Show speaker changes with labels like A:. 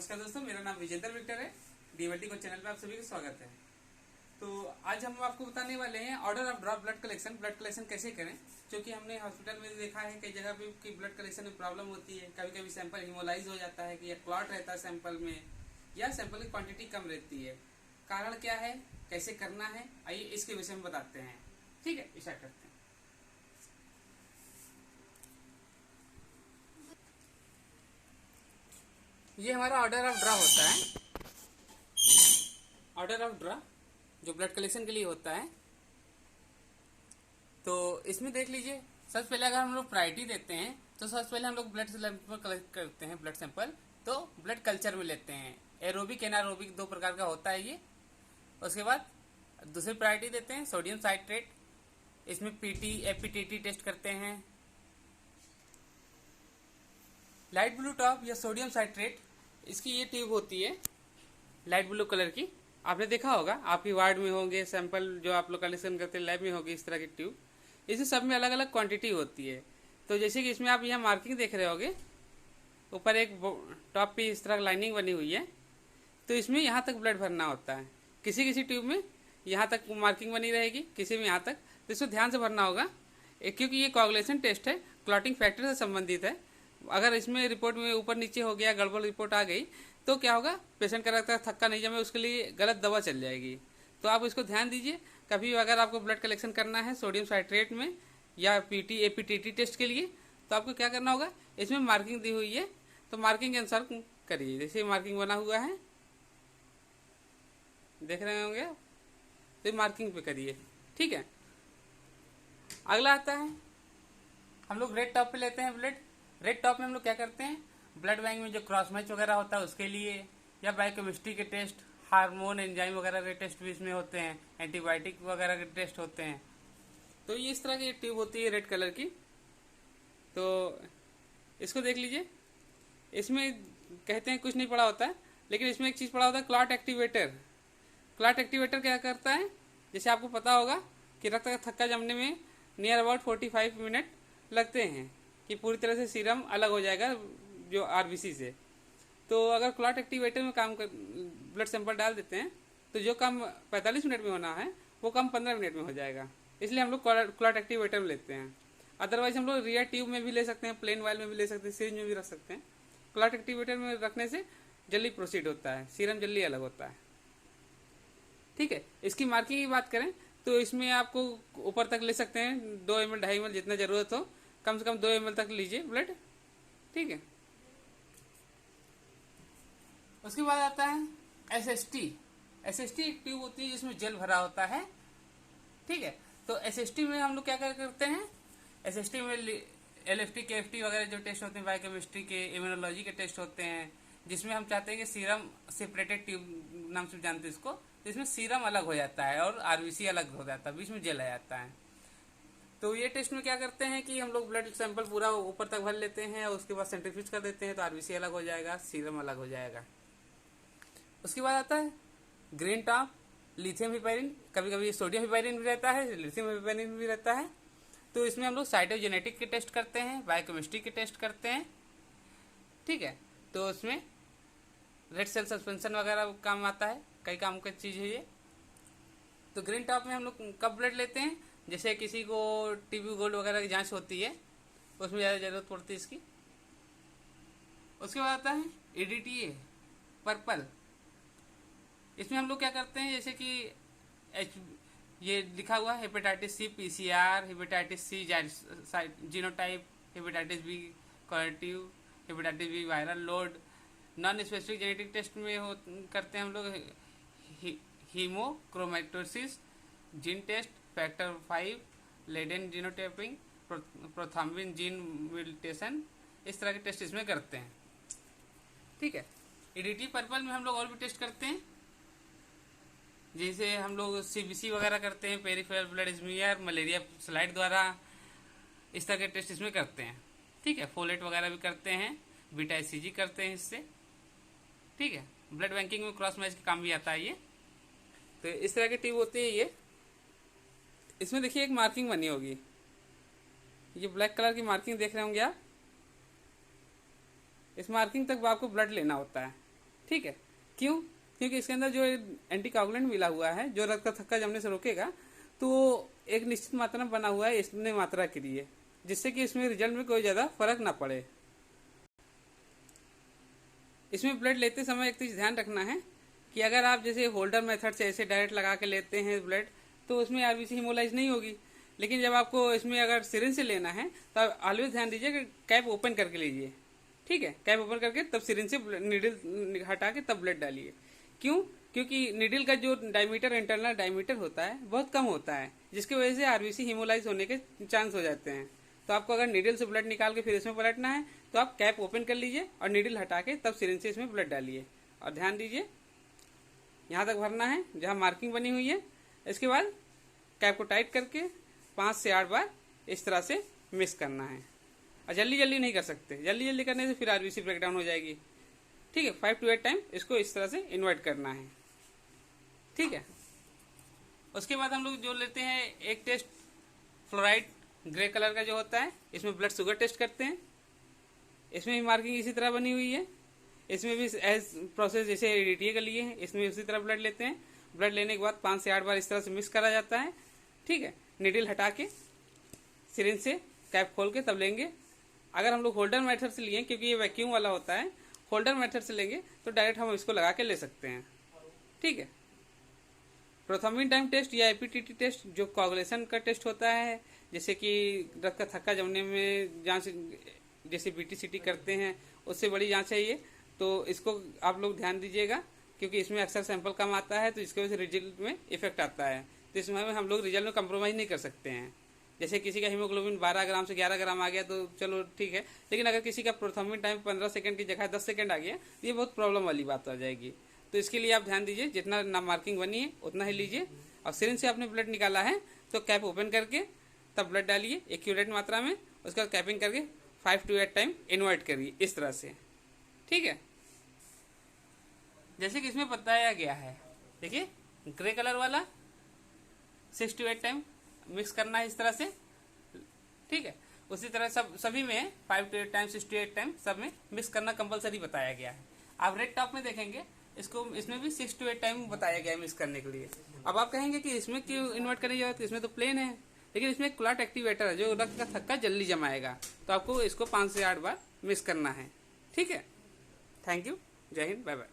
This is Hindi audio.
A: नमस्कार दोस्तों, मेरा नाम विजेंद्र विक्टर है। डीएमएलटी को चैनल पे आप सभी का स्वागत है। तो आज हम आपको बताने वाले हैं order of drop blood collection कैसे करें। क्योंकि हमने हॉस्पिटल में देखा है कई जगह पे कि ब्लड कलेक्शन में प्रॉब्लम होती है। कभी कभी सैंपल हिमोलाइज हो जाता है कि या क्लॉट रहता है सैंपल में, या सैंपल की क्वांटिटी कम रहती है। कारण क्या है, कैसे करना है, आइए इसके विषय में बताते हैं। ठीक है, स्टार्ट करते हैं। ये हमारा ऑर्डर ऑफ ड्रा होता है। ऑर्डर ऑफ ड्रा जो ब्लड कलेक्शन के लिए होता है। तो इसमें देख लीजिए, सबसे पहले अगर हम लोग प्रायोरिटी देते हैं तो सबसे पहले हम लोग ब्लड सैंपल कलेक्ट करते हैं। ब्लड सैंपल तो ब्लड कल्चर में लेते हैं। एरोबिक एनारोबिक दो प्रकार का होता है ये। उसके बाद दूसरी प्रायोरिटी देते हैं सोडियम साइट्रेट। इसमें पीटी एपीटीटी टेस्ट करते हैं। लाइट ब्लू टॉप या सोडियम साइट्रेट, इसकी ये ट्यूब होती है लाइट ब्लू कलर की। आपने देखा होगा, आपकी वार्ड में होंगे सैंपल जो आप लोग कलेक्शन करते हैं, लैब में होगी इस तरह की ट्यूब। इसमें सब में अलग अलग क्वांटिटी होती है। तो जैसे कि इसमें आप यहाँ मार्किंग देख रहे होगे, ऊपर एक टॉप पे इस तरह लाइनिंग बनी हुई है। तो इसमें यहाँ तक ब्लड भरना होता है। किसी किसी ट्यूब में यहाँ तक मार्किंग बनी रहेगी, किसी में यहाँ तक। तो इसको ध्यान से भरना होगा क्योंकि ये कोआगुलेशन टेस्ट है, क्लॉटिंग फैक्टर से संबंधित है। अगर इसमें रिपोर्ट में ऊपर नीचे हो गया, गड़बड़ रिपोर्ट आ गई, तो क्या होगा, पेशेंट का रक्त थक्का नहीं जमे, उसके लिए गलत दवा चल जाएगी। तो आप इसको ध्यान दीजिए। कभी अगर आपको ब्लड कलेक्शन करना है सोडियम साइट्रेट में या पीटी एपीटीटी टेस्ट के लिए, तो आपको क्या करना होगा, इसमें मार्किंग दी हुई है तो मार्किंग के अनुसार करिए। जैसे मार्किंग बना हुआ है, देख रहे होंगे, तो मार्किंग पे करिए। ठीक है। अगला आता है, हम लोग रेड टॉप पे लेते हैं ब्लड। रेड टॉप में हम लोग क्या करते हैं, ब्लड बैंक में जो क्रॉस मैच वगैरह होता है उसके लिए, या बायोकेमिस्ट्री के टेस्ट, हार्मोन एंजाइम वगैरह के टेस्ट भी इसमें होते हैं, एंटीबायोटिक वगैरह के टेस्ट होते हैं। तो ये इस तरह की ट्यूब होती है रेड कलर की। तो इसको देख लीजिए, इसमें कहते हैं कुछ नहीं पड़ा होता है, लेकिन इसमें एक चीज़ पड़ा होता है, क्लॉट एक्टिवेटर। क्लॉट एक्टिवेटर क्या करता है, जैसे आपको पता होगा कि रक्त का थक्का जमने में नियर अबाउट 45 मिनट लगते हैं कि पूरी तरह से सीरम अलग हो जाएगा जो आरबीसी से। तो अगर क्लॉट एक्टिवेटर में काम कर ब्लड सैंपल डाल देते हैं तो जो काम 45 मिनट में होना है वो काम 15 मिनट में हो जाएगा। इसलिए हम लोग क्लॉट एक्टिवेटर में लेते हैं। अदरवाइज हम लोग रियर ट्यूब में भी ले सकते हैं, प्लेन वायल में भी ले सकते हैं, सीरम में भी रख सकते हैं। क्लॉट एक्टिवेटर में रखने से जल्दी प्रोसीड होता है, सीरम जल्दी अलग होता है। ठीक है। इसकी मार्किंग की बात करें तो इसमें आपको ऊपर तक ले सकते हैं, 2 ml 2.5 ml जितना जरूरत हो, कम से कम 2 ml तक लीजिए ब्लड। ठीक है। उसके बाद आता है एसएसटी। एसएसटी एक ट्यूब होती है जिसमें जेल भरा होता है। ठीक है। तो एसएसटी में हम लोग क्या करते हैं, एसएसटी में एलएफटी केएफटी वगैरह जो टेस्ट होते हैं, बायोकेमिस्ट्री के, इम्यूनोलॉजी के टेस्ट होते हैं, जिसमें हम चाहते हैं कि सीरम सेपरेटेड ट्यूब नाम से जानते हैं इसको, जिसमें सीरम अलग हो जाता है और आरबीसी अलग हो जाता है, बीच में जेल आ जाता है। तो ये टेस्ट में क्या करते हैं कि हम लोग ब्लड सैंपल पूरा ऊपर तक भर लेते हैं और उसके बाद सेंट्रीफ्यूज कर देते हैं, तो आरबीसी अलग हो जाएगा, सीरम अलग हो जाएगा। उसके बाद आता है ग्रीन टॉप, लिथियम हिपेरिन। कभी कभी सोडियम हिपेरिन भी रहता है, लिथियम हिपेरिन भी रहता है। तो इसमें हम लोग साइटोजेनेटिक के टेस्ट करते हैं, बायोकेमिस्ट्री के टेस्ट करते हैं। ठीक है। तो उसमें रेड सेल सस्पेंशन वगैरह काम आता है, कई काम की चीज़ है ये। तो ग्रीन टॉप में हम लोग कब ब्लड लेते हैं, जैसे किसी को टीबी गोल्ड वगैरह की जांच होती है, उसमें ज़्यादा ज़रूरत पड़ती है इसकी। उसके बाद आता है ईडीटीए पर्पल। इसमें हम लोग क्या करते हैं, जैसे कि ये लिखा हुआ है hepatitis C PCR, hepatitis C genotype, hepatitis B qualitative, hepatitis B viral load. Non specific genetic test में करते हैं हम लोग haemochromatosis, gene test, factor 5, Leiden genotyping, prothrombin gene mutation, इस तरह के टेस्ट इसमें करते हैं। ठीक है। ईडीटी पर्पल में हम लोग और भी टेस्ट करते हैं, जैसे हम लोग सीबीसी वगैरह करते हैं, peripheral blood smear, malaria slide द्वारा, इस तरह के टेस्ट इसमें करते हैं। ठीक है। फोलेट वगैरह भी करते हैं, बीटा ईसीजी करते हैं इससे। ठीक है। ब्लड बैंकिंग में क्रॉस मैच का काम भी आता है ये। तो इस तरह की ट्यूब होती है ये। इसमें देखिए एक मार्किंग बनी होगी, ये ब्लैक कलर की मार्किंग देख रहे होंगे आप। इस मार्किंग तक आपको ब्लड लेना होता है। ठीक है, क्यों? क्योंकि इसके अंदर जो एंटीकोगुलेंट मिला हुआ है जो रक्त का थक्का जमने से रोकेगा, तो एक निश्चित मात्रा में बना हुआ है इतने मात्रा के लिए, जिससे कि इसमें रिजल्ट में कोई ज़्यादा फर्क ना पड़े। इसमें ब्लड लेते समय एक चीज़ ध्यान रखना है कि अगर आप जैसे होल्डर मेथड से ऐसे डायरेक्ट लगा के लेते हैं ब्लड, तो उसमें आरबीसी हिमोलाइज नहीं होगी। लेकिन जब आपको इसमें अगर सिरिंज से लेना है तो आप ऑलवेज ध्यान दीजिए कि कैप ओपन करके लीजिए, ठीक है, कैप ओपन करके तब सिरिंज से नीडल हटा के तब ब्लड डालिए। क्यों? क्योंकि नीडल का जो डायमीटर, इंटरनल डायमीटर होता है बहुत कम होता है, जिसकी वजह से आरबीसी हिमोलाइज होने के चांस हो जाते हैं। तो आपको अगर नीडल से ब्लड निकाल के फिर इसमें पलटना है तो आप कैप ओपन कर लीजिए और नीडल हटा के तब सिरिंज से इसमें ब्लड डालिए। और ध्यान दीजिए यहाँ तक भरना है जहाँ मार्किंग बनी हुई है। इसके बाद कैप को टाइट करके 5 से 8 बार इस तरह से मिक्स करना है। और जल्दी जल्दी नहीं कर सकते, जल्दी जल्दी करने से फिर आरबीसी ब्रेकडाउन हो जाएगी, ठीक है। 5 to 8 टाइम इसको इस तरह से इन्वर्ट करना है, ठीक है। उसके बाद हम लोग जो लेते हैं एक टेस्ट फ्लोराइड ग्रे कलर का जो होता है, इसमें ब्लड शुगर टेस्ट करते हैं। इसमें भी मार्किंग इसी तरह बनी हुई है। इसमें भी एज प्रोसेस जैसे डीटीए का लिए हैं, इसमें उसी तरह ब्लड लेते हैं। ब्लड लेने के बाद 5 से 8 बार इस तरह से मिक्स करा जाता है, ठीक है। नीडल हटा के सिरिंज से कैप खोल के तब लेंगे। अगर हम लोग होल्डर मेथड से लिए, क्योंकि ये वैक्यूम वाला होता है, होल्डर मेथड से लेंगे तो डायरेक्ट हम इसको लगा के ले सकते हैं, ठीक है। प्रोथर्मिन टाइम टेस्ट या एपीटीटी टेस्ट जो कोगुलेशन का टेस्ट होता है, जैसे कि रक्त का थक्का जमने में जांच जैसे बीटीसीटी करते हैं उससे बड़ी जांच है ये, तो इसको आप लोग ध्यान दीजिएगा क्योंकि इसमें अक्सर सैंपल कम आता है, तो इसकी वजह से रिजल्ट में इफेक्ट आता है। तो इसमें हम लोग रिजल्ट में कंप्रोमाइज़ नहीं कर सकते हैं। जैसे किसी का हीमोग्लोबिन 12 ग्राम से 11 ग्राम आ गया तो चलो ठीक है, लेकिन अगर किसी का प्रोथर्मिन टाइम 15 सेकंड की जगह 10 सेकंड आ गया तो ये बहुत प्रॉब्लम वाली बात आ जाएगी। तो इसके लिए आप ध्यान दीजिए जितना ना मार्किंग बनी है उतना ही लीजिए। और सिरिंज से आपने ब्लड निकाला है तो कैप ओपन करके तब ब्लड डालिए एक्यूरेट मात्रा में। उसके बाद कैपिंग करके 5 to 8 टाइम इन्वर्ट करिए इस तरह से, ठीक है, जैसे कि इसमें बताया गया है। देखिए ग्रे कलर वाला 6 to 8 टाइम मिक्स करना है इस तरह से, ठीक है। उसी तरह सभी में 5 to 8 टाइम 6 to 8 टाइम सब में मिक्स करना कंपलसरी बताया गया है। आप रेड टॉप में देखेंगे इसको, इसमें भी 6 to 8 टाइम बताया गया है मिक्स करने के लिए। अब आप कहेंगे कि इसमें क्यों इन्वर्ट करने की जरूरत है, इसमें तो प्लेन है, लेकिन इसमें एक क्लॉट एक्टिवेटर है जो रक्त का थक्का जल्दी जमाएगा। तो आपको इसको 5 से 8 बार मिक्स करना है, ठीक है। थैंक यू, जय हिंद, बाय बाय।